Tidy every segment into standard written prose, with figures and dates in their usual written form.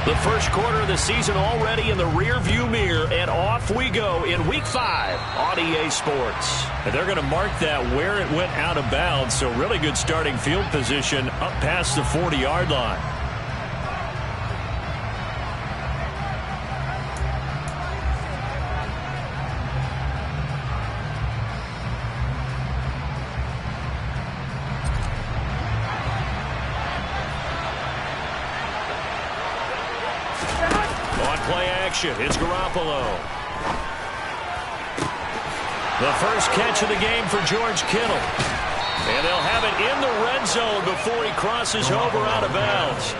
The first quarter of the season already in the rearview mirror, and off we go in Week 5 on EA Sports. And they're going to mark that where it went out of bounds, so really good starting field position up past the 40-yard line. It's Garoppolo. The first catch of the game for George Kittle. And they'll have it in the red zone before he crosses over out of bounds.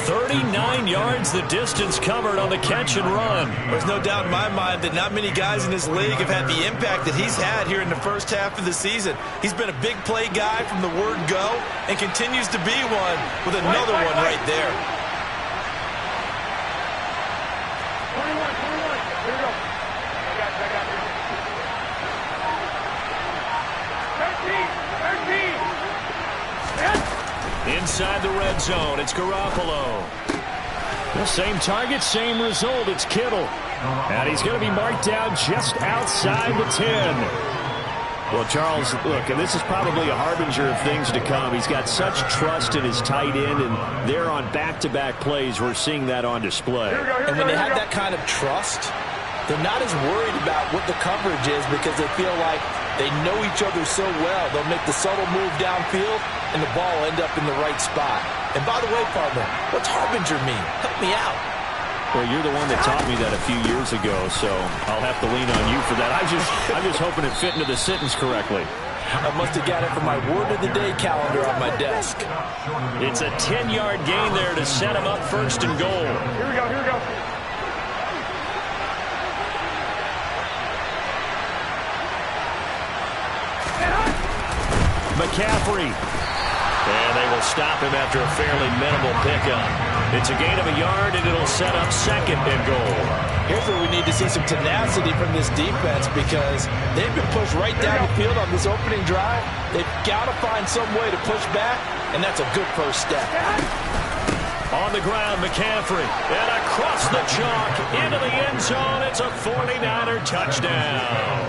39 yards the distance covered on the catch and run. There's no doubt in my mind that not many guys in this league have had the impact that he's had here in the first half of the season. He's been a big play guy from the word go and continues to be one with another one right there. Inside the red zone, it's Garoppolo. The same target, same result. It's Kittle. And he's going to be marked down just outside the 10. Well, Charles, look, and this is probably a harbinger of things to come. He's got such trust in his tight end, and they're on back-to-back plays. We're seeing that on display. And when they have that kind of trust, they're not as worried about what the coverage is because they feel like they know each other so well. They'll make the subtle move downfield, and the ball will end up in the right spot. And by the way, partner, what's harbinger mean? Help me out. Well, you're the one that taught me that a few years ago, so I'll have to lean on you for that. I'm just hoping it fit into the sentence correctly. I must have got it from my word of the day calendar on my desk. It's a 10-yard gain there to set him up first and goal. Here we go, here we go. McCaffrey. And they will stop him after a fairly minimal pickup. It's a gain of a yard, and it'll set up second and goal. Here's where we need to see some tenacity from this defense because they've been pushed right down the field on this opening drive. They've got to find some way to push back, and that's a good first step. On the ground, McCaffrey. And across the chalk into the end zone. It's a 49er touchdown.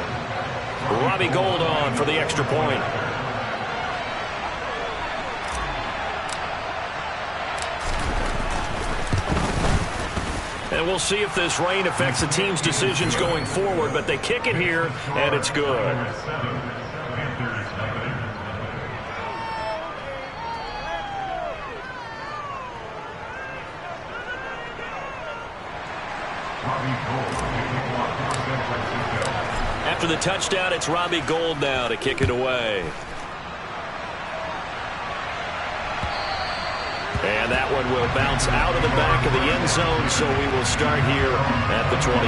Robbie Gould on for the extra point. And we'll see if this rain affects the team's decisions going forward, but they kick it here, and it's good. After the touchdown, it's Robbie Gould now to kick it away. And that one will bounce out of the back of the end zone, so we will start here at the 25.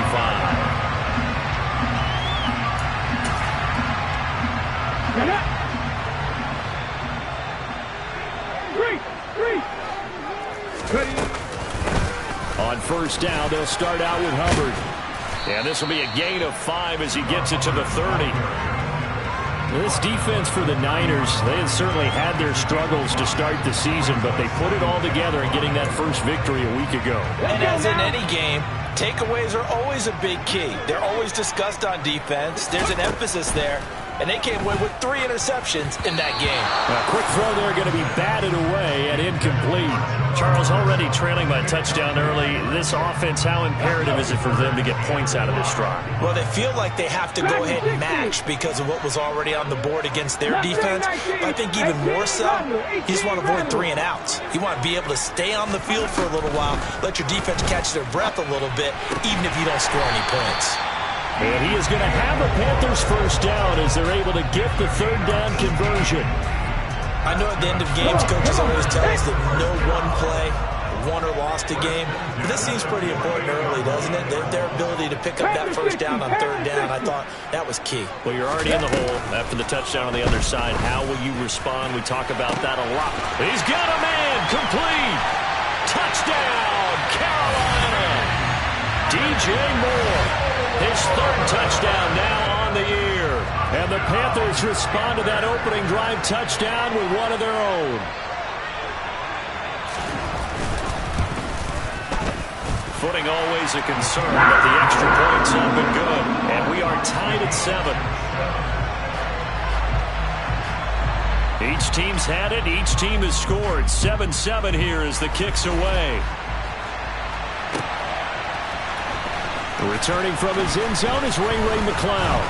On first down, they'll start out with Hubbard. And this will be a gain of 5 as he gets it to the 30. This defense for the Niners, they have certainly had their struggles to start the season, but they put it all together in getting that first victory a week ago. And as in any game, takeaways are always a big key. They're always discussed on defense. There's an emphasis there. And they came away with 3 interceptions in that game. A quick throw there going to be batted away and incomplete. Charles, already trailing by a touchdown early. This offense, how imperative is it for them to get points out of this drive? Well, they feel like they have to go ahead and match because of what was already on the board against their defense. But I think even more so, you just want to avoid 3 and outs. You want to be able to stay on the field for a little while, let your defense catch their breath a little bit, even if you don't score any points. And he is going to have the Panthers first down as they're able to get the third down conversion. I know at the end of games, coaches always tell us that no one play won or lost a game. But this seems pretty important early, doesn't it? Their ability to pick up that first down on third down, I thought that was key. Well, you're already in the hole after the touchdown on the other side. How will you respond? We talk about that a lot. He's got a man complete. Touchdown, Carolina. DJ Moore. His third touchdown now on the year. And the Panthers respond to that opening drive touchdown with one of their own. footing always a concern, but the extra point's up and good. And we are tied at 7. Each team's had it. Each team has scored. 7-7 here as the kick's away. Returning from his end zone is Ray McCloud.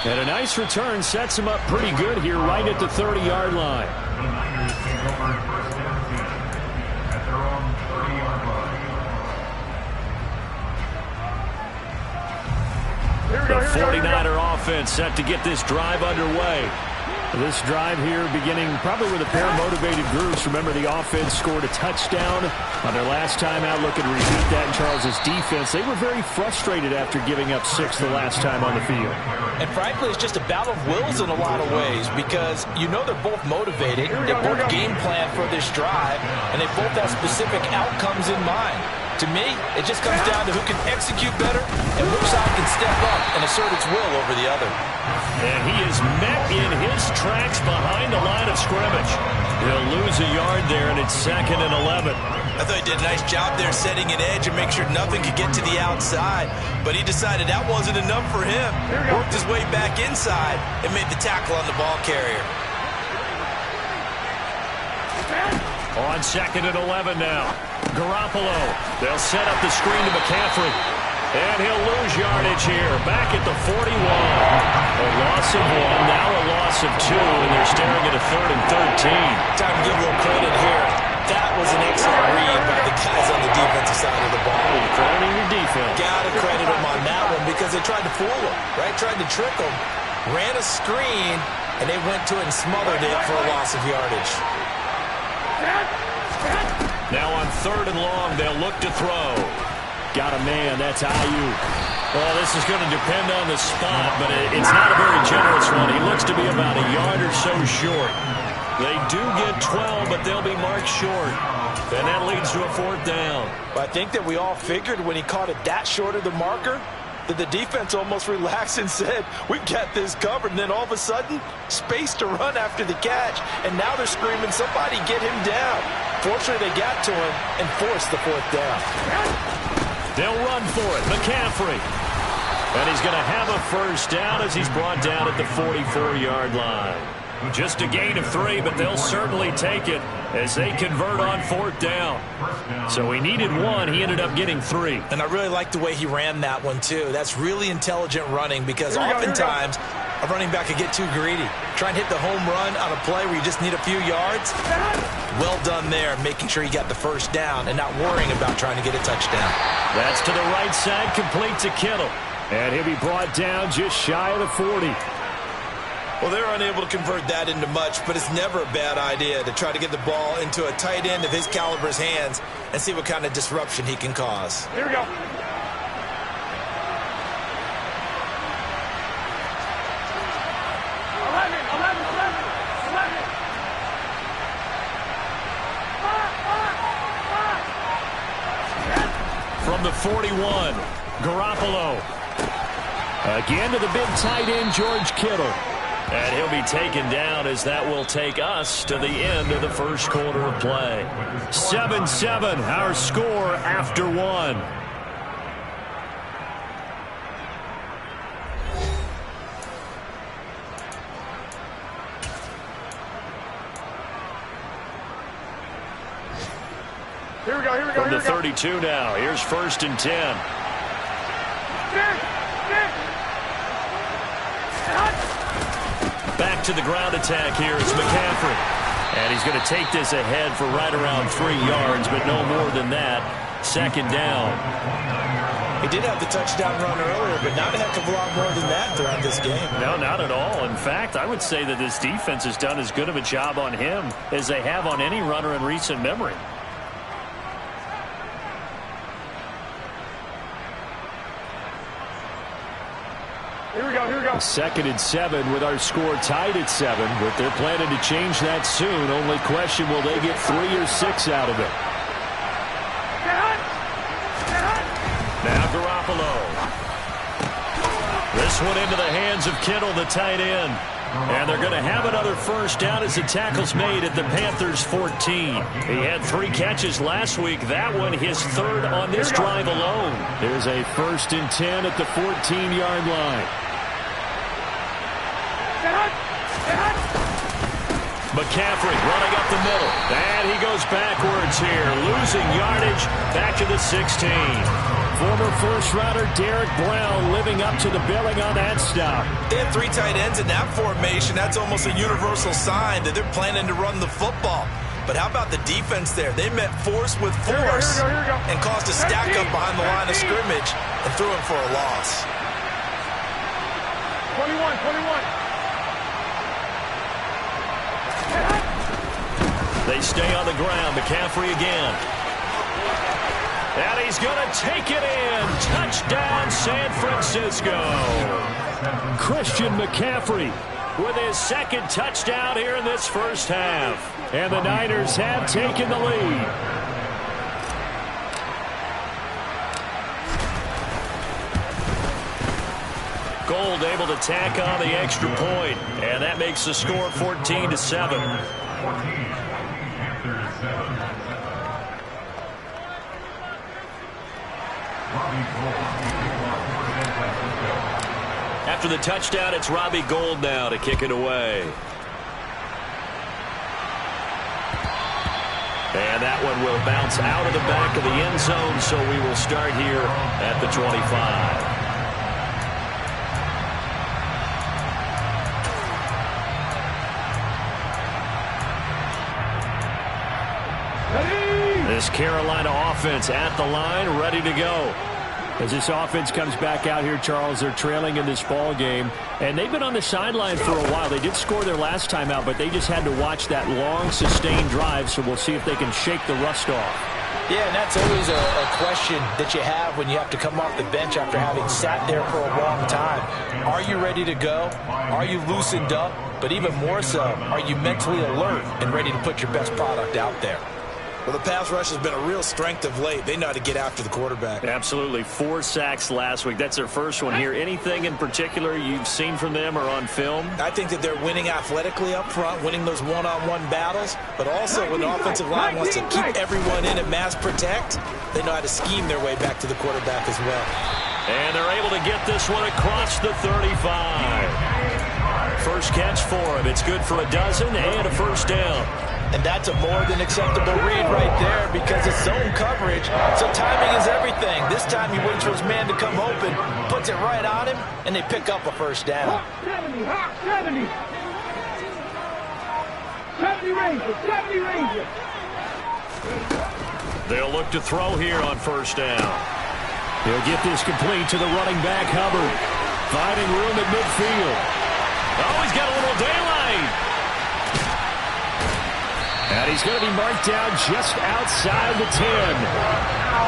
And a nice return sets him up pretty good here right at the 30-yard line. The 49er offense set to get this drive underway. This drive here beginning probably with a pair of motivated groups. Remember, the offense scored a touchdown on their last time out. Looking to repeat that in Charles's defense. They were very frustrated after giving up 6 the last time on the field. And frankly, it's just a battle of wills in a lot of ways because you know they're both motivated. They both game plan for this drive, and they both have specific outcomes in mind. To me, it just comes down to who can execute better and which side can step up and assert its will over the other. And he is met in his tracks behind the line of scrimmage. He'll lose a yard there, and it's 2nd and 11. I thought he did a nice job there setting an edge and make sure nothing could get to the outside. But he decided that wasn't enough for him. Worked his way back inside and made the tackle on the ball carrier. On 2nd and 11 now. Garoppolo. They'll set up the screen to McCaffrey. And he'll lose yardage here. Back at the 41. A loss of 1, now a loss of 2, and they're staring at a 3rd and 13. Time to give a little credit here. That was an excellent read by the guys on the defensive side of the ball. You're crediting your defense. Gotta credit them on that one because they tried to fool him, right? Tried to trick him. Ran a screen, and they went to it and smothered it for a loss of yardage. Now on 3rd and long, they'll look to throw. Got a man, that's Ayuk. Well, this is going to depend on the spot, but it's not a very generous one. He looks to be about a yard or so short. They do get 12, but they'll be marked short. And that leads to a 4th down. But I think that we all figured when he caught it that short of the marker that the defense almost relaxed and said, we've got this covered. And then all of a sudden, space to run after the catch. And now they're screaming, somebody get him down. Fortunately, they got to him and forced the 4th down. They'll run for it. McCaffrey. And he's going to have a 1st down as he's brought down at the 44-yard line. Just a gain of 3, but they'll certainly take it as they convert on 4th down. So he needed 1. He ended up getting 3. And I really like the way he ran that one, too. That's really intelligent running because oftentimes a running back could get too greedy. Try and hit the home run on a play where you just need a few yards. Well done there, making sure you got the 1st down and not worrying about trying to get a touchdown. That's to the right side, complete to Kittle. And he'll be brought down just shy of the 40. Well, they're unable to convert that into much, but it's never a bad idea to try to get the ball into a tight end of his caliber's hands and see what kind of disruption he can cause. Here we go. From the 41, Garoppolo. Again to the big tight end, George Kittle. And he'll be taken down as that will take us to the end of the 1st quarter of play. 7-7, our score after 1. Here we go. From the 32 now, here's 1st and 10. Back to the ground attack here. It's McCaffrey. And he's going to take this ahead for right around 3 yards, but no more than that. 2nd down. He did have the touchdown run earlier, but not a heck of a lot more than that throughout this game. No, not at all. In fact, I would say that this defense has done as good of a job on him as they have on any runner in recent memory. Here we go. 2nd and 7 with our score tied at 7, but they're planning to change that soon. Only question, will they get 3 or 6 out of it? Now Garoppolo. This one into the hands of Kittle, the tight end. And they're going to have another first down as the tackle's made at the Panthers' 14. He had 3 catches last week. That one his 3rd on this drive alone. There's a 1st and 10 at the 14-yard line. McCaffrey running up the middle. And he goes backwards here, losing yardage back to the 16. Former first-rounder Derek Brown living up to the billing on that stop. They have 3 tight ends in that formation. That's almost a universal sign that they're planning to run the football. But how about the defense there? They met force with force and caused a stack up behind the line of scrimmage and threw him for a loss. 21. They stay on the ground. McCaffrey again. And he's going to take it in. Touchdown, San Francisco. Christian McCaffrey with his 2nd touchdown here in this first half. And the Niners have taken the lead. Gold able to tack on the extra point. And that makes the score 14-7. After the touchdown, it's Robbie Gould now to kick it away. And that one will bounce out of the back of the end zone, so we will start here at the 25. This Carolina offense at the line, ready to go. As this offense comes back out here, Charles, they're trailing in this ball game. And they've been on the sideline for a while. They did score their last time out, but they just had to watch that long, sustained drive. So we'll see if they can shake the rust off. Yeah, and that's always a question that you have when you have to come off the bench after having sat there for a long time. Are you ready to go? Are you loosened up? But even more so, are you mentally alert and ready to put your best product out there? Well, the pass rush has been a real strength of late. They know how to get after the quarterback. Absolutely. 4 sacks last week. That's their first one here. Anything in particular you've seen from them or on film? I think that they're winning athletically up front, winning those one-on-one battles, but also when the offensive line wants to keep everyone in and mass protect, they know how to scheme their way back to the quarterback as well. And they're able to get this one across the 35. First catch for him. It's good for a dozen and a first down. And that's a more than acceptable read right there because it's zone coverage, so timing is everything. This time he waits for his man to come open, puts it right on him, and they pick up a first down. 70 Rangers. They'll look to throw here on first down. He'll get this complete to the running back, Hubbard. Finding room at midfield. Oh, he's got a little daylight. And he's going to be marked down just outside the 10.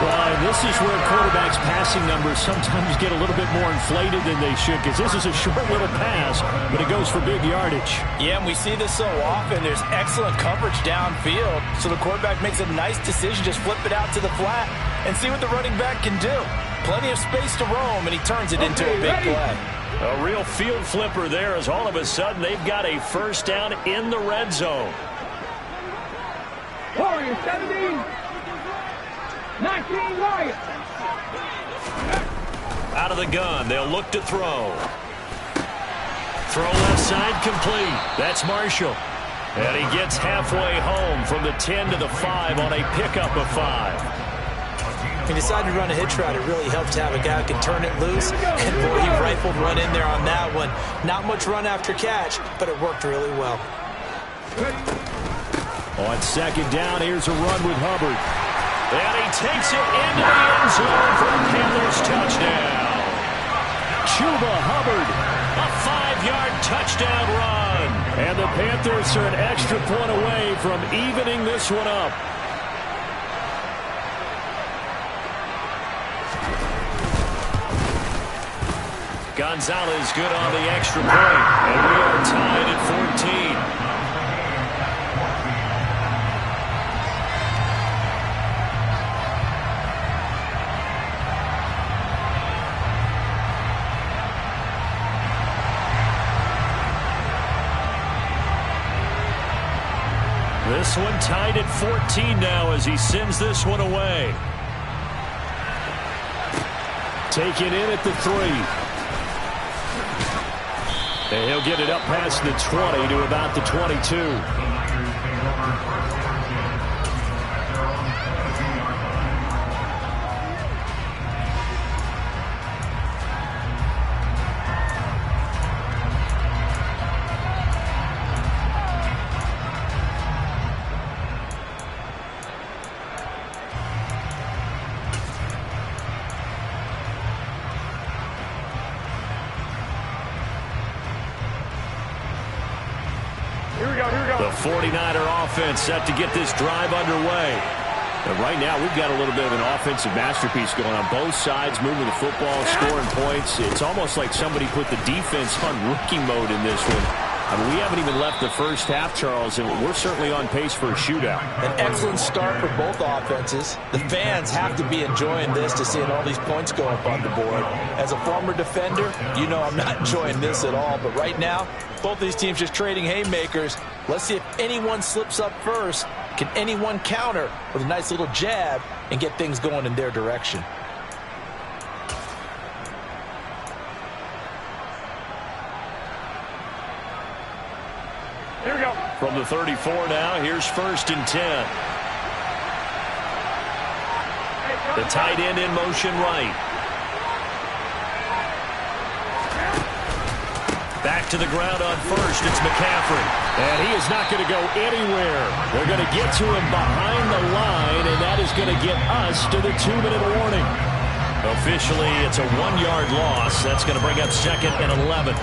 Well, this is where quarterbacks' passing numbers sometimes get a little bit more inflated than they should because this is a short little pass, but it goes for big yardage. Yeah, and we see this so often. There's excellent coverage downfield, so the quarterback makes a nice decision, just flip it out to the flat and see what the running back can do. Plenty of space to roam, and he turns it into a big play. A real field flipper there as all of a sudden they've got a first down in the red zone. Warriors 17. 19 Warriors. Out of the gun, they'll look to throw. Throw left side complete. That's Marshall. And he gets halfway home from the 10 to the 5 on a pickup of 5. He decided to run a hitch route. It really helps to have a guy who can turn it loose. And boy, he rifled one in there on that one. Not much run after catch, but it worked really well. On second down, here's a run with Hubbard. And he takes it into the end zone for a Panthers touchdown. Chuba Hubbard. A 5-yard touchdown run. And the Panthers are an extra point away from evening this one up. Gonzalez good on the extra point. And we are tied at 14. This one tied at 14 now as he sends this one away. Taken in at the 3. And he'll get it up past the 20 to about the 22. The 49er offense set to get this drive underway. And right now, we've got a little bit of an offensive masterpiece going on both sides, moving the football, scoring points. It's almost like somebody put the defense on rookie mode in this one. I mean, we haven't even left the first half, Charles, and we're certainly on pace for a shootout. An excellent start for both offenses. The fans have to be enjoying this to seeing all these points go up on the board. As a former defender, you know I'm not enjoying this at all. But right now, both these teams just trading haymakers. Let's see if anyone slips up first. Can anyone counter with a nice little jab and get things going in their direction? Here we go. From the 34 now, here's 1st and 10. The tight end in motion right. Back to the ground on 1st. It's McCaffrey. And he is not going to go anywhere. They're going to get to him behind the line, and that is going to get us to the 2-minute warning. Officially, it's a 1-yard loss. That's going to bring up 2nd and 11.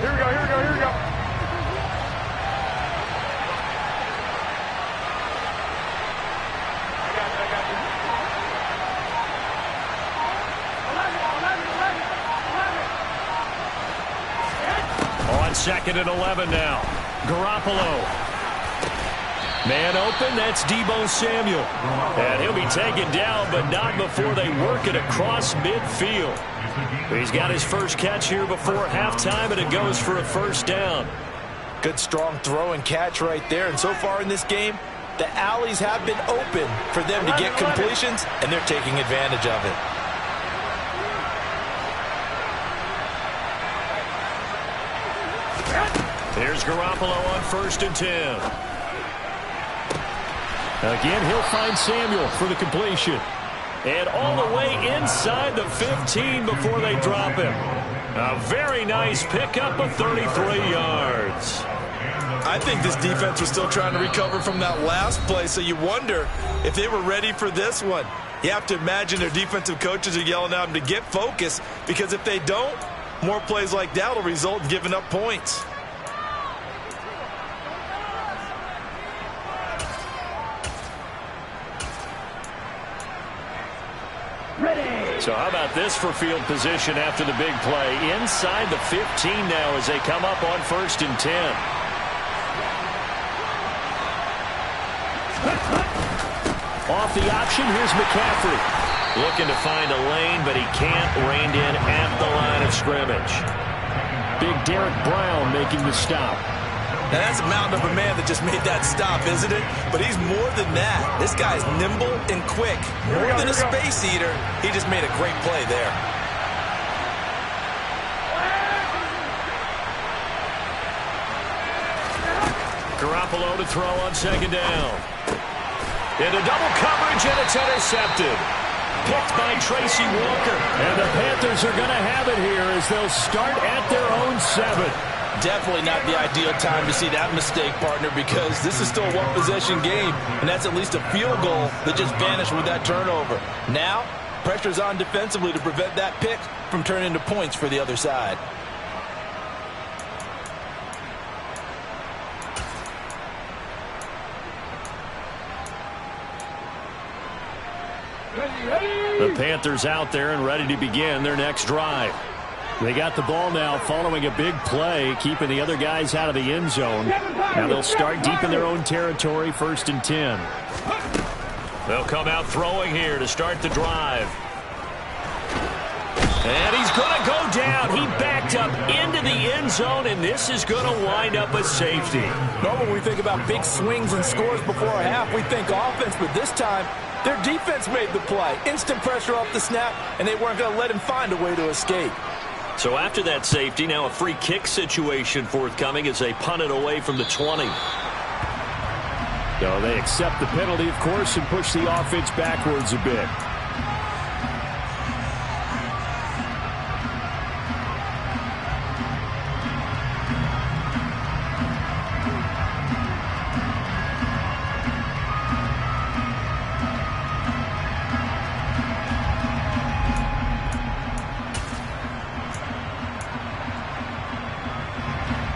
Here we go, here we go, here we go. I got you. 11. On 2nd and 11 now. Garoppolo. Man open, that's Deebo Samuel. And he'll be taken down, but not before they work it across midfield. He's got his first catch here before halftime, and it goes for a 1st down. Good strong throw and catch right there. And so far in this game, the alleys have been open for them to get completions, and they're taking advantage of it. Here's Garoppolo on 1st and 10. Again, he'll find Samuel for the completion. And all the way inside the 15 before they drop him. A very nice pickup of 33 yards. I think this defense was still trying to recover from that last play, so you wonder if they were ready for this one. You have to imagine their defensive coaches are yelling at them to get focused, because if they don't, more plays like that will result in giving up points. So how about this for field position after the big play? Inside the 15 now as they come up on 1st and 10. Off the option, here's McCaffrey. Looking to find a lane, but he can't. Reined in at the line of scrimmage. Big Derek Brown making the stop. Now, that's a mountain of a man that just made that stop, isn't it? But he's more than that. This guy's nimble and quick. More than a space eater. He just made a great play there. Garoppolo to throw on 2nd down. Into double coverage, and it's intercepted. Picked by Tracy Walker. And the Panthers are going to have it here as they'll start at their own 7. Definitely not the ideal time to see that mistake, partner, because this is still a one-possession game, and that's at least a field goal that just vanished with that turnover. Now, pressure's on defensively to prevent that pick from turning into points for the other side. The Panthers out there and ready to begin their next drive. They got the ball now following a big play, keeping the other guys out of the end zone. Now they'll start deep in their own territory, 1st and 10. They'll come out throwing here to start the drive. And he's going to go down. He backed up into the end zone, and this is going to wind up a safety. Normally, when we think about big swings and scores before a half, we think offense, but this time, their defense made the play. Instant pressure off the snap, and they weren't going to let him find a way to escape. So after that safety, now a free kick situation forthcoming as they punt it away from the 20. So they accept the penalty, of course, and push the offense backwards a bit.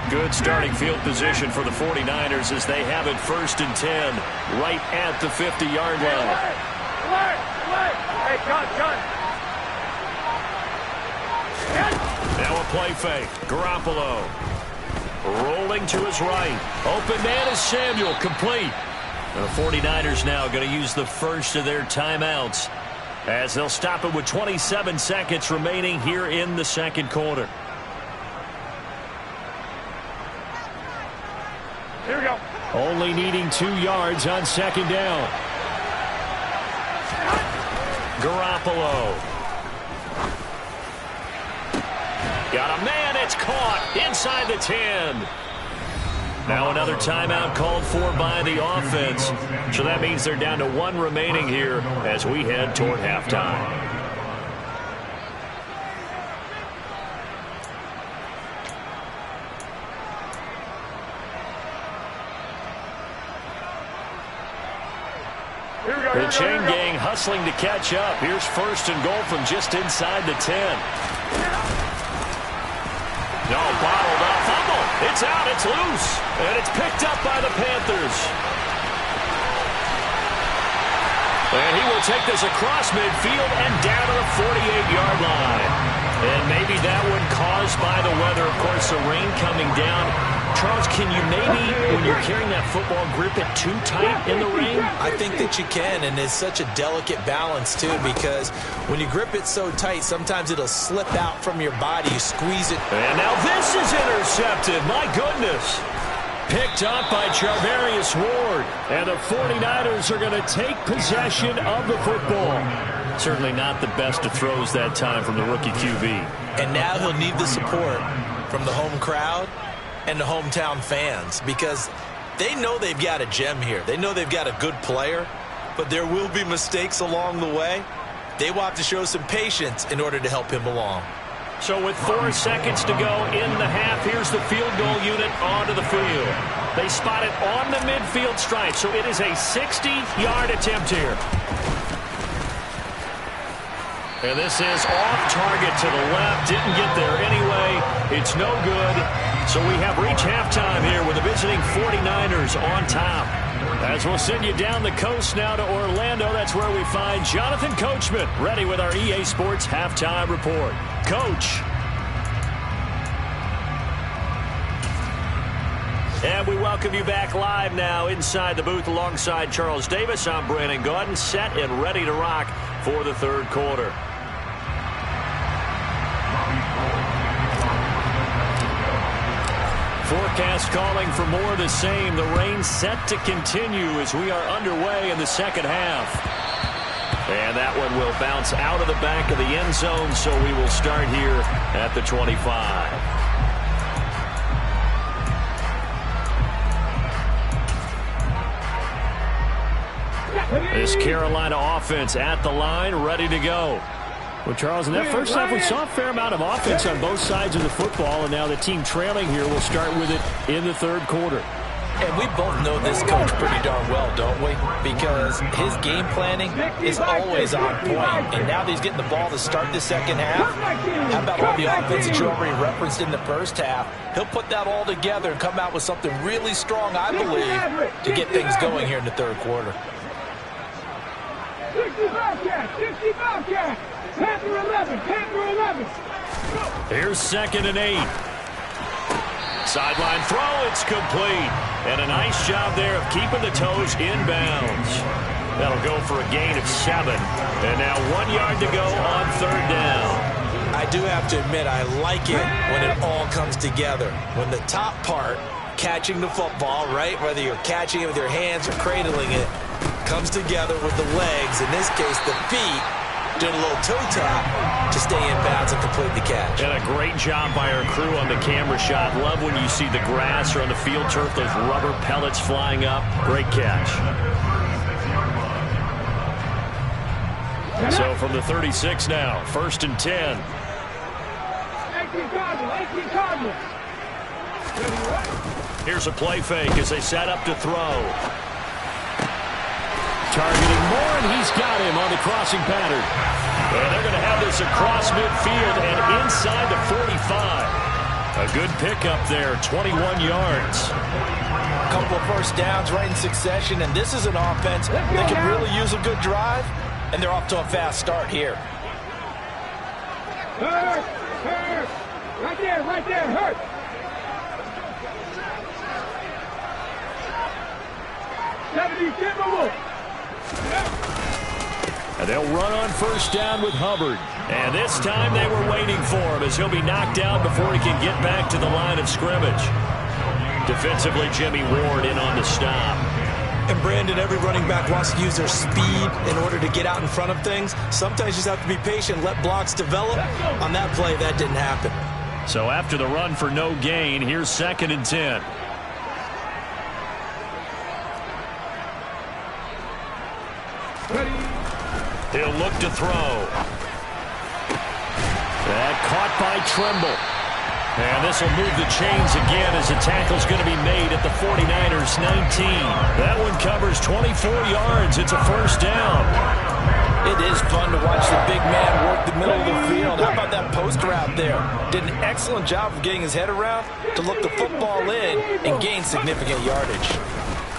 Good starting field position for the 49ers as they have it 1st and 10 right at the 50-yard line. Hey, John. Now a play fake. Garoppolo rolling to his right. Open man is Samuel, complete. The 49ers now going to use the first of their timeouts as they'll stop it with 27 seconds remaining here in the second quarter. Here we go. Only needing 2 yards on 2nd down. Garoppolo. Got a man, it's caught inside the 10. Now another timeout called for by the offense. So that means they're down to 1 remaining here as we head toward halftime. The chain gang hustling to catch up. Here's 1st and goal from just inside the 10. No, bottled up. Fumble. It's out. It's loose. And it's picked up by the Panthers. And he will take this across midfield and down to the 48-yard line. And maybe that one caused by the weather. Of course, the rain coming down. Charles, can you maybe, when you're carrying that football, grip it too tight in the rain? I think that you can, and it's such a delicate balance, too, because when you grip it so tight, sometimes it'll slip out from your body. You squeeze it. And now this is intercepted. My goodness. Picked up by Charvarius Ward. And the 49ers are going to take possession of the football. Certainly not the best of throws that time from the rookie QB. And now he'll need the support from the home crowd and the hometown fans, because they know they've got a gem here. They know they've got a good player, but there will be mistakes along the way. They will have to show some patience in order to help him along. So with 4 seconds to go in the half, here's the field goal unit onto the field. They spot it on the midfield stripe, so it is a 60-yard attempt here. And this is off target to the left. Didn't get there anyway. It's no good. So we have reached halftime here with the visiting 49ers on top. As we'll send you down the coast now to Orlando, that's where we find Jonathan Coachman, ready with our EA Sports Halftime Report. Coach. And we welcome you back live now inside the booth alongside Charles Davis. I'm Brandon Gaudin, set and ready to rock for the third quarter. Forecast calling for more of the same. The rain set to continue as we are underway in the second half. And that one will bounce out of the back of the end zone, so we will start here at the 25. This Carolina offense at the line, ready to go. Well, Charles, in that first half, we saw a fair amount of offense on both sides of the football, and now the team trailing here will start with it in the third quarter. And we both know this coach pretty darn well, don't we? Because his game planning is always on point. And now that he's getting the ball to start the second half, how about all the offense that you already referenced in the first half? He'll put that all together and come out with something really strong, I believe, to get things going here in the third quarter. 60 Bobcats, 60 Bobcats. Panther 11, Panther 11. Here's 2nd and 8. Sideline throw, it's complete. And a nice job there of keeping the toes in bounds. That'll go for a gain of 7. And now 1 yard to go on 3rd down. I do have to admit, I like it when it all comes together. When the top part, catching the football, right, whether you're catching it with your hands or cradling it, comes together with the legs, in this case the feet, doing a little toe tap to stay in bounds and complete the catch. And a great job by our crew on the camera shot. Love when you see the grass or on the field turf, those rubber pellets flying up. Great catch. So from the 36 now, 1st and 10. 18 Cardinals. Here's a play fake as they set up to throw. Targeting Moore, and he's got him on the crossing pattern. And they're going to have this across midfield and inside the 45. A good pickup there, 21 yards. A couple of first downs right in succession, and this is an offense that can really use a good drive, and they're off to a fast start here. Hurt. Right there, hurt. And they'll run on 1st down with Hubbard. And this time they were waiting for him as he'll be knocked out before he can get back to the line of scrimmage. Defensively, Jimmy Ward in on the stop. And Brandon, every running back wants to use their speed in order to get out in front of things. Sometimes you just have to be patient, let blocks develop. On that play, that didn't happen. So after the run for no gain, here's 2nd and 10. He'll look to throw. That caught by Tremble. And this will move the chains again as the tackle's going to be made at the 49ers 19. That one covers 24 yards. It's a 1st down. It is fun to watch the big man work the middle of the field. How about that post route there? Did an excellent job of getting his head around to look the football in and gain significant yardage.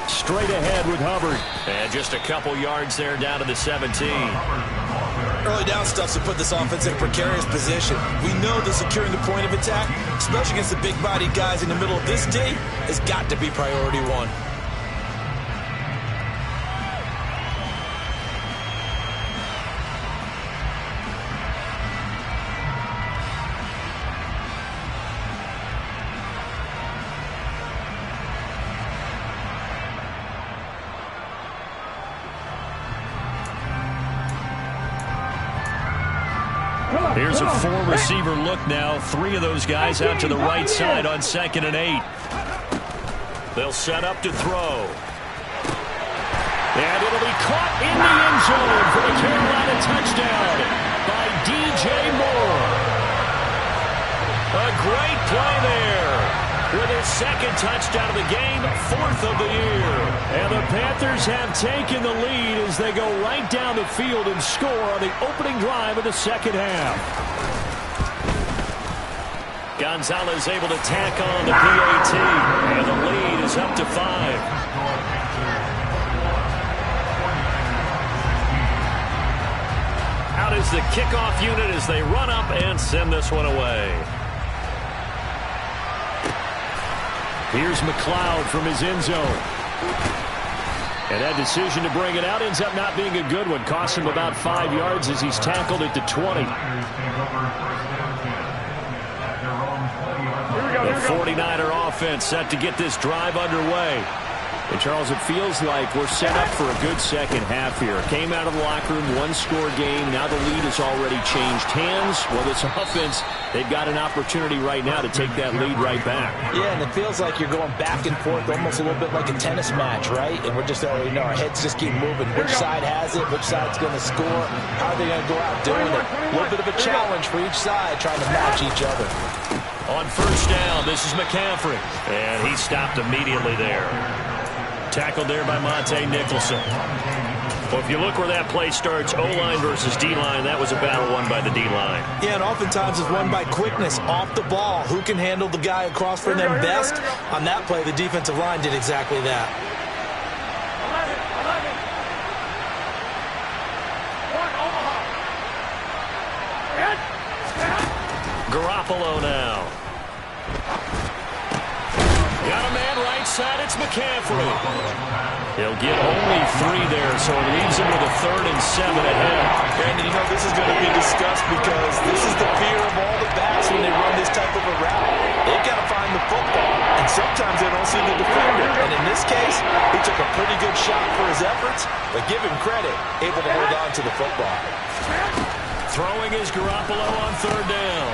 Straight ahead with Hubbard. And just a couple yards there down to the 17. Early down stuff to put this offense in a precarious position. We know that securing the point of attack, especially against the big-bodied guys in the middle of this D, has got to be priority 1. Here's a 4-receiver look now. 3 of those guys out to the right side on 2nd and 8. They'll set up to throw. And it'll be caught in the end zone for the Carolina touchdown by DJ Moore. A great play there with his 2nd touchdown of the game, 4th of the year. And the Panthers have taken the lead as they go right down the field and score on the opening drive of the 2nd half. Gonzalez able to tack on the PAT, and the lead is up to 5. Out is the kickoff unit as they run up and send this one away. Here's McLeod from his end zone. And that decision to bring it out ends up not being a good one. Costs him about 5 yards as he's tackled at the 20. The 49er offense set to get this drive underway. And, Charles, it feels like we're set up for a good second half here. Came out of the locker room, 1-score game. Now the lead has already changed hands. Well, this offense, they've got an opportunity right now to take that lead right back. Yeah, and it feels like you're going back and forth almost a little bit like a tennis match, right? And we're just already know our heads just keep moving. Which side has it? Which side's going to score? How are they going to go out doing it? A little bit of a challenge for each side trying to match each other. On 1st down, this is McCaffrey. And he stopped immediately there. Tackled there by Monte Nicholson. Well, if you look where that play starts, O-line versus D-line, that was a battle won by the D-line. Yeah, and oftentimes it's won by quickness, off the ball. Who can handle the guy across from them best? On that play, the defensive line did exactly that. 11. Garoppolo now. Got a man right side. It's McCaffrey. He'll get only 3 there, so it leaves him with a 3rd and 7 ahead. And you know this is going to be discussed because this is the fear of all the backs when they run this type of a route. They've got to find the football, and sometimes they don't see the defender. And in this case, he took a pretty good shot for his efforts, but give him credit, able to hold on to the football. Throwing is Garoppolo on 3rd down.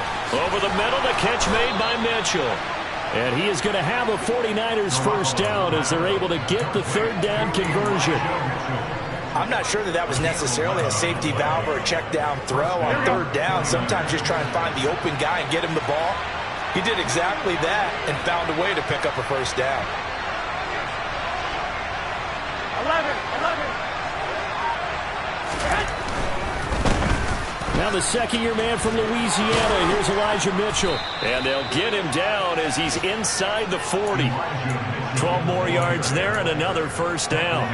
Over the middle, the catch made by Mitchell. And he is going to have a 49ers first down as they're able to get the 3rd down conversion. I'm not sure that was necessarily a safety valve or a check down throw on 3rd down. Sometimes just try and find the open guy and get him the ball. He did exactly that and found a way to pick up a first down. 11. Now the second-year man from Louisiana. Here's Elijah Mitchell. And they'll get him down as he's inside the 40. 12 more yards there and another first down.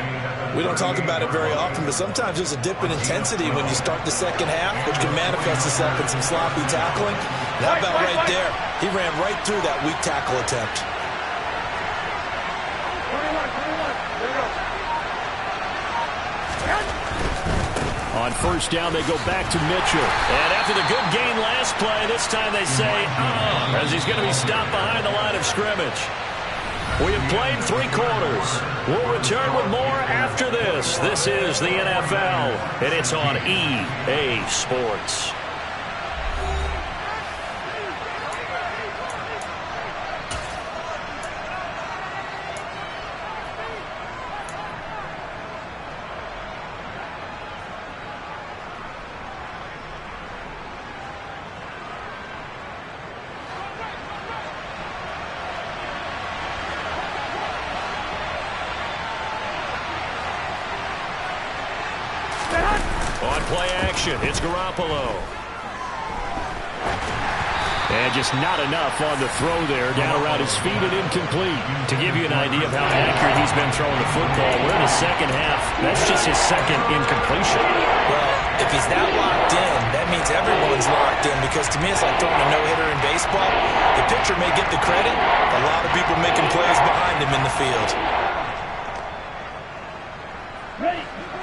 We don't talk about it very often, but sometimes there's a dip in intensity when you start the second half, which can manifest itself in some sloppy tackling. And how about right there? He ran right through that weak tackle attempt. 21. There you go. On first down, they go back to Mitchell. And after the good gain last play, this time they say, as he's going to be stopped behind the line of scrimmage. We have played 3 quarters. We'll return with more after this. This is the NFL, and it's on EA Sports. On play action, it's Garoppolo. And just not enough on the throw there. Down around his feet and incomplete. To give you an idea of how accurate he's been throwing the football, we're in the second half. That's just his second incompletion. Well, if he's that locked in, that means everyone's locked in, because to me it's like throwing a no-hitter in baseball. The pitcher may get the credit, a lot of people making plays behind him in the field.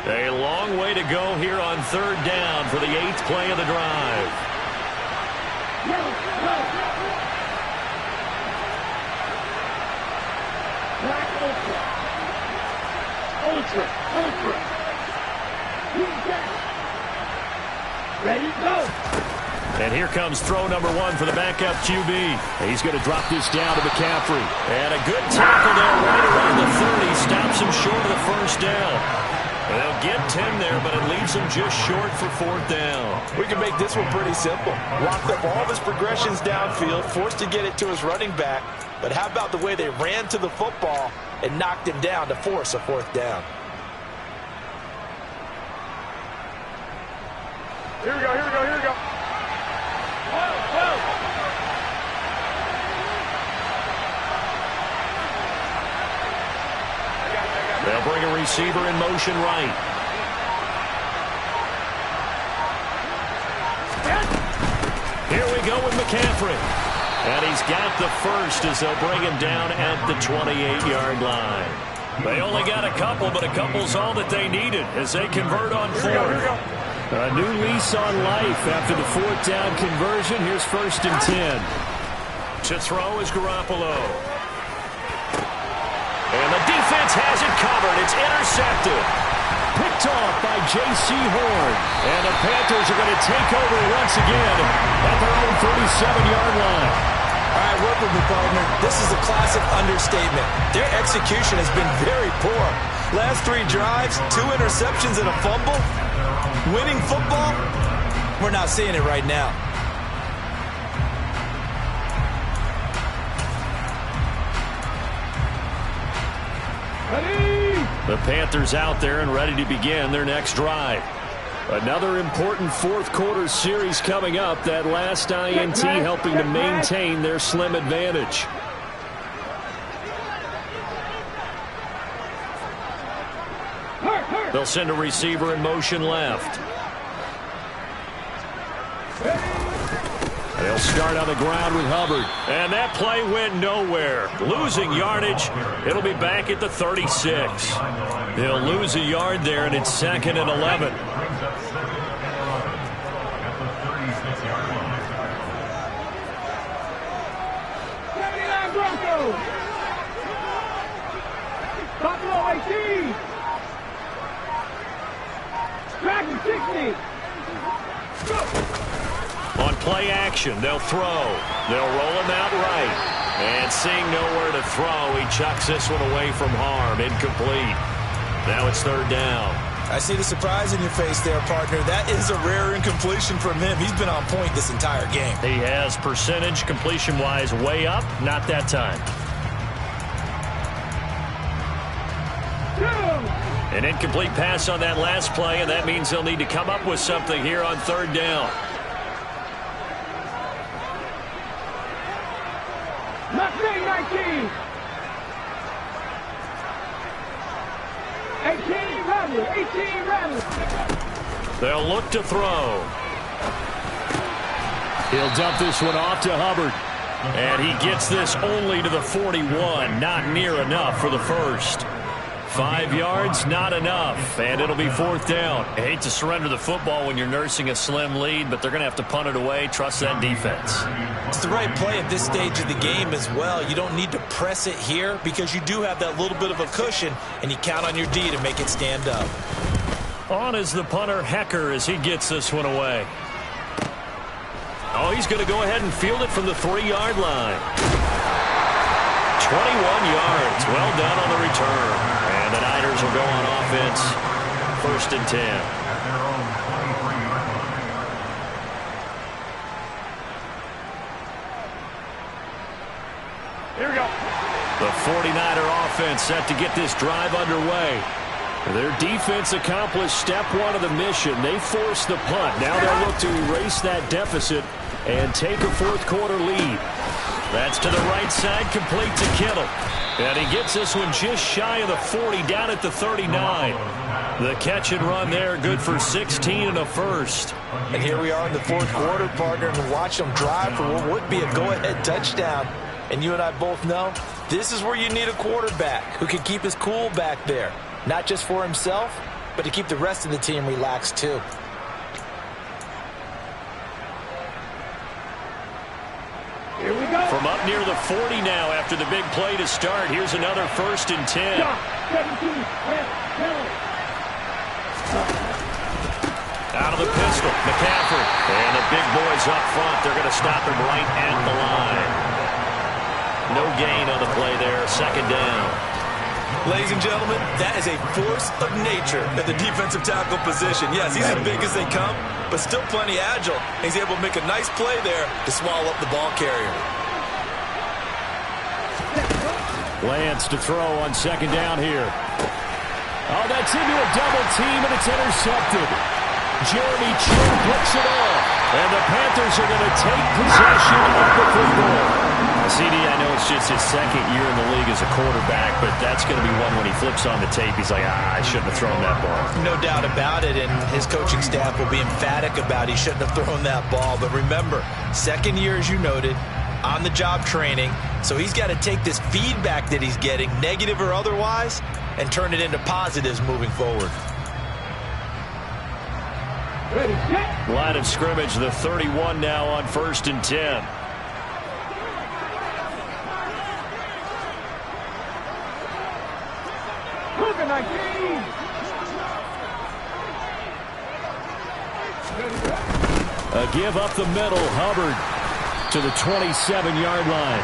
A long way to go here on 3rd down for the 8th play of the drive. Ultra. Ready, go. And here comes throw number 1 for the backup QB. He's going to drop this down to McCaffrey. And a good tackle there right around the 30. Stops him short of the first down. They'll get 10 there, but it leaves him just short for 4th down. We can make this one pretty simple. Locked up all of his progressions downfield, forced to get it to his running back. But how about the way they ran to the football and knocked him down to force a 4th down? Here we go. Whoa. They'll bring a receiver in motion right. Here we go with McCaffrey. And he's got the first as they'll bring him down at the 28-yard line. They only got a couple, but a couple's all that they needed as they convert on 4th. A new lease on life after the 4th down conversion. Here's 1st and 10. To throw is Garoppolo. And the defense has it covered. It's intercepted. Picked off by J.C. Horn. And the Panthers are going to take over once again at their own 37-yard line. All right, work with me, partner. This is a classic understatement. Their execution has been very poor. Last 3 drives, 2 interceptions and a fumble. Winning football, we're not seeing it right now. The Panthers out there and ready to begin their next drive. Another important 4th quarter series coming up. That last INT helping to maintain their slim advantage. They'll send a receiver in motion left. They'll start on the ground with Hubbard. And that play went nowhere. Losing yardage. It'll be back at the 36. They'll lose a yard there, and it's 2nd and 11. Buffalo 18. Dragon 60. On play action, they'll throw. They'll roll him out right. And seeing nowhere to throw, he chucks this one away from harm. Incomplete. Now it's 3rd down. I see the surprise in your face there, partner. That is a rare incompletion from him. He's been on point this entire game. He has percentage completion-wise way up. Not that time. An incomplete pass on that last play, and that means they'll need to come up with something here on 3rd down. Mustang 19. 18 Rattler. 18 Rattler. They'll look to throw. He'll dump this one off to Hubbard. And he gets this only to the 41. Not near enough for the first. 5 yards, not enough, and it'll be 4th down. I hate to surrender the football when you're nursing a slim lead, but they're going to have to punt it away. Trust that defense. It's the right play at this stage of the game as well. You don't need to press it here because you do have that little bit of a cushion, and you count on your D to make it stand up. On is the punter, Hecker, as he gets this one away. Oh, he's going to go ahead and field it from the 3-yard line. 21 yards. Well done on the return. And the Niners will go on offense. 1st and 10. Here we go. The 49er offense set to get this drive underway. Their defense accomplished step 1 of the mission. They forced the punt. Now they'll look to erase that deficit and take a 4th quarter lead. That's to the right side, complete to Kittle. And he gets this one just shy of the 40, down at the 39. The catch and run there, good for 16 and a first. And here we are in the 4th quarter, partner, and watch them drive for what would be a go-ahead touchdown. And you and I both know this is where you need a quarterback who can keep his cool back there. Not just for himself, but to keep the rest of the team relaxed too. Here we go. From up near the 40 now after the big play to start. Here's another 1st and 10. 17. Out of the pistol, McCaffrey. And the big boys up front. They're going to stop him right at the line. No gain on the play there. 2nd down. Ladies and gentlemen, that is a force of nature at the defensive tackle position. Yes, he's as big as they come, but still plenty agile. He's able to make a nice play there to swallow up the ball carrier. Lance to throw on 2nd down here. Oh, that's into a double team, and it's intercepted. Jeremy Chin picks it off, and the Panthers are going to take possession of the football. CD, I know it's just his 2nd year in the league as a quarterback, but that's going to be one when he flips on the tape. He's like, I shouldn't have thrown that ball. No doubt about it, and his coaching staff will be emphatic about he shouldn't have thrown that ball. But remember, 2nd year, as you noted, on-the-job training, so he's got to take this feedback that he's getting, negative or otherwise, and turn it into positives moving forward. Ready, set. Line of scrimmage, the 31 now on 1st and 10. Cougar 19. A give up the middle, Hubbard to the 27-yard line.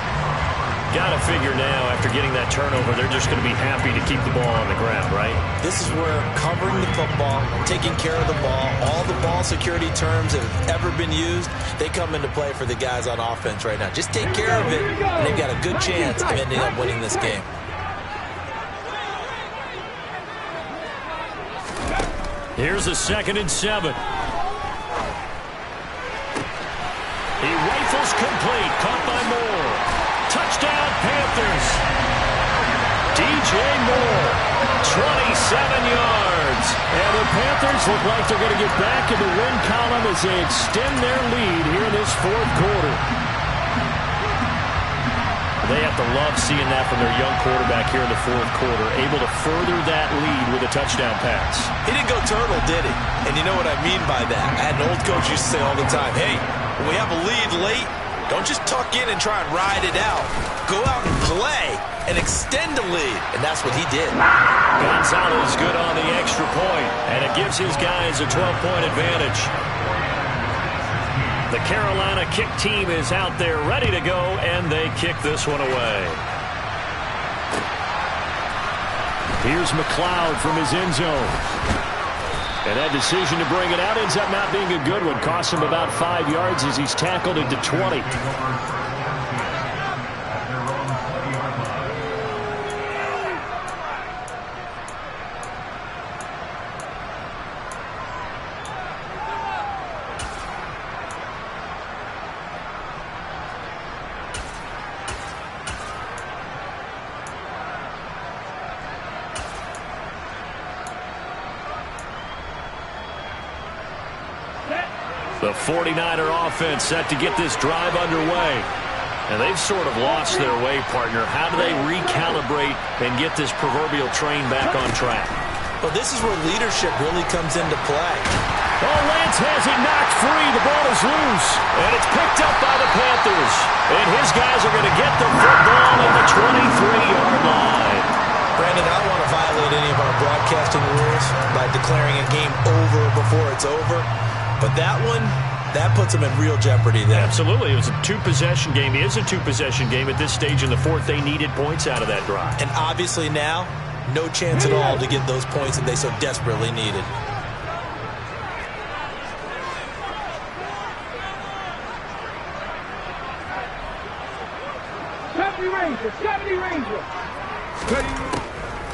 Got to figure now, after getting that turnover, they're just going to be happy to keep the ball on the ground, right? This is where covering the football, taking care of the ball, all the ball security terms that have ever been used, they come into play for the guys on offense right now. Just take care of it, and they've got a good chance of ending up winning this game. Here's a 2nd and 7. He rifles complete, caught by Moore. Touchdown, Panthers. DJ Moore, 27 yards. And the Panthers look like they're going to get back in the win column as they extend their lead here in this 4th quarter. They have to love seeing that from their young quarterback here in the fourth quarter, able to further that lead with a touchdown pass. He didn't go turtle, did he? And you know what I mean by that. I had an old coach used to say all the time, hey, when we have a lead late, don't just tuck in and try and ride it out. Go out and play and extend the lead. And that's what he did. Gonzalez good on the extra point, and it gives his guys a 12-point advantage. The Carolina kick team is out there ready to go, and they kick this one away. Here's McLeod from his end zone. And that decision to bring it out ends up not being a good one. Costs him about 5 yards as he's tackled into 20. The 49er offense set to get this drive underway. And they've sort of lost their way, partner. How do they recalibrate and get this proverbial train back on track? Well, this is where leadership really comes into play. Oh, Lance has it knocked free. The ball is loose. And it's picked up by the Panthers. And his guys are going to get the football at the 23-yard line. Brandon, I don't want to violate any of our broadcasting rules by declaring a game over before it's over. But that one, that puts them in real jeopardy there. Absolutely. It was a two-possession game. It is a two-possession game at this stage in the fourth. They needed points out of that drive. And obviously now, no chance at all to get those points that they so desperately needed.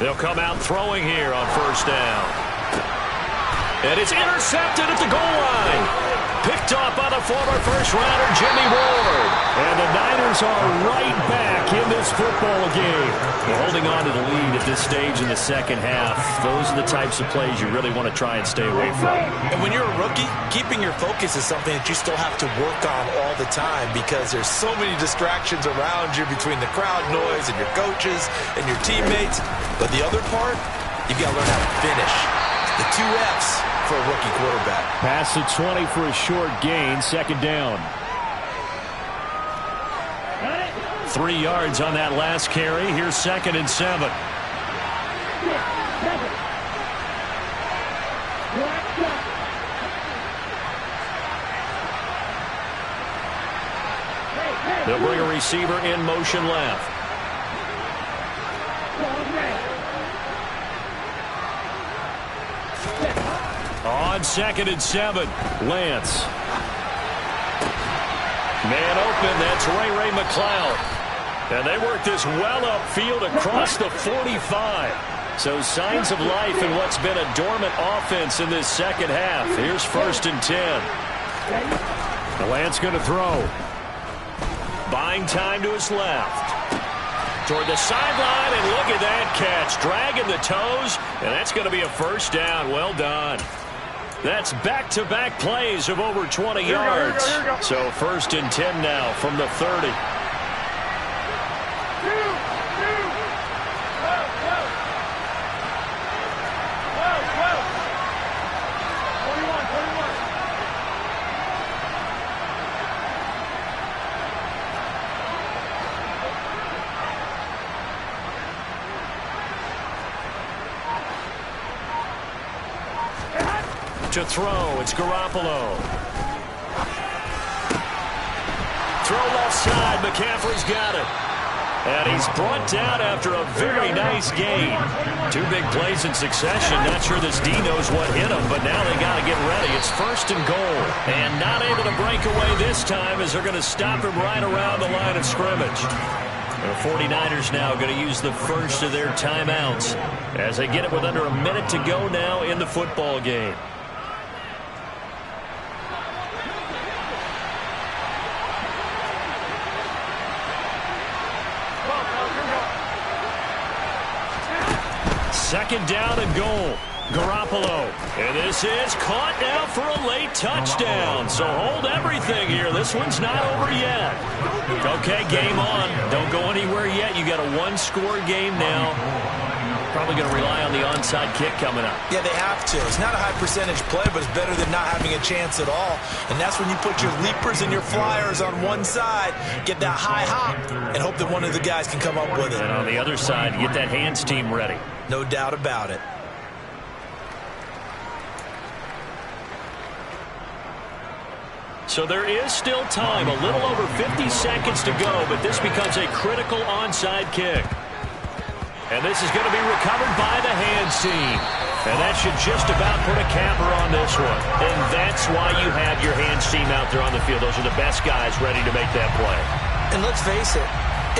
They'll come out throwing here on first down. And it's intercepted at the goal line. Picked off by the former first-rounder Jimmy Ward. And the Niners are right back in this football game. They're holding on to the lead at this stage in the second half. Those are the types of plays you really want to try and stay away from. And when you're a rookie, keeping your focus is something that you still have to work on all the time because there's so many distractions around you between the crowd noise and your coaches and your teammates. But the other part, you've got to learn how to finish. The 2 F's for a rookie quarterback. Pass the 20 for a short gain, second down. 3 yards on that last carry. Here's 2nd and 7. They'll bring a receiver in motion left. On 2nd and 7, Lance. Man open, that's Ray McLeod. And they work this well upfield across the 45. So signs of life in what's been a dormant offense in this second half. Here's 1st and 10. Lance going to throw. Buying time to his left. Toward the sideline, and look at that catch. Dragging the toes, and that's going to be a first down. Well done. That's back-to-back plays of over 20 yards. So 1st and 10 now from the 30. To throw, it's Garoppolo. Throw left side, McCaffrey's got it. And he's brought down after a very nice gain. 2 big plays in succession. Not sure this D knows what hit him, but now they got to get ready. It's 1st and goal. And not able to break away this time as they're going to stop him right around the line of scrimmage. The 49ers now going to use the first of their timeouts as they get it with under a minute to go now in the football game. Second down and goal. Garoppolo. And this is caught now for a late touchdown. So hold everything here. This one's not over yet. Okay, game on. Don't go anywhere yet. You got a one-score game now. Probably going to rely on the onside kick coming up. Yeah, they have to. It's not a high percentage play, but it's better than not having a chance at all. And that's when you put your leapers and your flyers on one side, get that high hop, and hope that one of the guys can come up with it. And on the other side, get that hands team ready. No doubt about it. So there is still time, a little over 50 seconds to go, but this becomes a critical onside kick. And this is going to be recovered by the hands team. And that should just about put a capper on this one. And that's why you have your hands team out there on the field. Those are the best guys ready to make that play. And let's face it,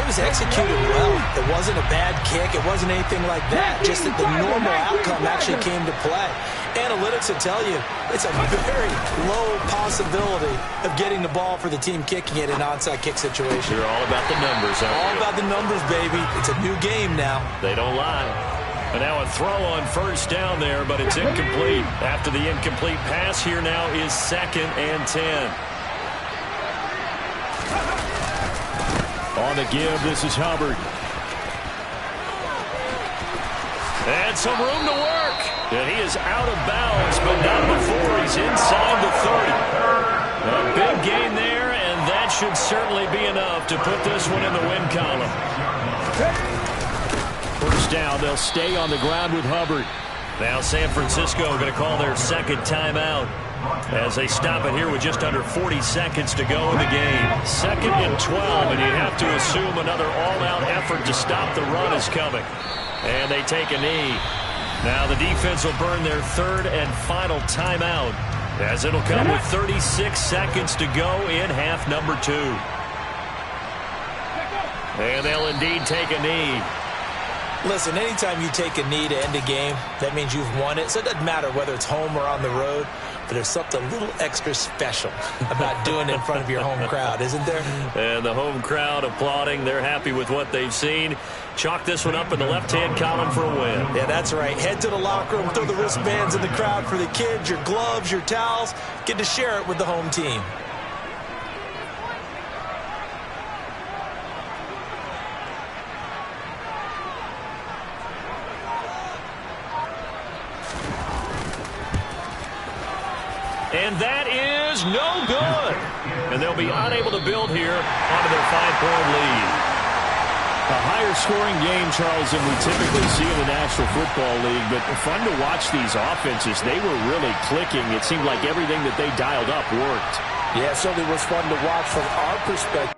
it was executed well. It wasn't a bad kick. It wasn't anything like that. Just that the normal outcome actually came to play. Analytics will tell you it's a very low possibility of getting the ball for the team kicking it in an onside kick situation. You're all about the numbers, aren't you? All about the numbers, baby. It's a new game now. They don't lie. And now a throw on first down there, but it's incomplete. After the incomplete pass, here now is 2nd and 10. On the give, this is Hubbard. And some room to work. And he is out of bounds, but not before he's inside the 30. A big gain there, and that should certainly be enough to put this one in the win column. First down, they'll stay on the ground with Hubbard. Now San Francisco going to call their second timeout as they stop it here with just under 40 seconds to go in the game. 2nd and 12, and you have to assume another all-out effort to stop the run is coming. And they take a knee. Now the defense will burn their 3rd and final timeout as it'll come with 36 seconds to go in half number 2. And they'll indeed take a knee. Listen, anytime you take a knee to end a game, that means you've won it. So it doesn't matter whether it's home or on the road, but there's something a little extra special about doing it in front of your home crowd, isn't there? And the home crowd applauding. They're happy with what they've seen. Chalk this one up in the left-hand column for a win. Yeah, that's right. Head to the locker room, throw the wristbands in the crowd for the kids, your gloves, your towels. Get to share it with the home team. And that is no good. And they'll be unable to build here onto their 5-point lead. A higher scoring game, Charles, than we typically see in the National Football League, but fun to watch these offenses. They were really clicking. It seemed like everything that they dialed up worked. Yeah, it certainly was fun to watch from our perspective.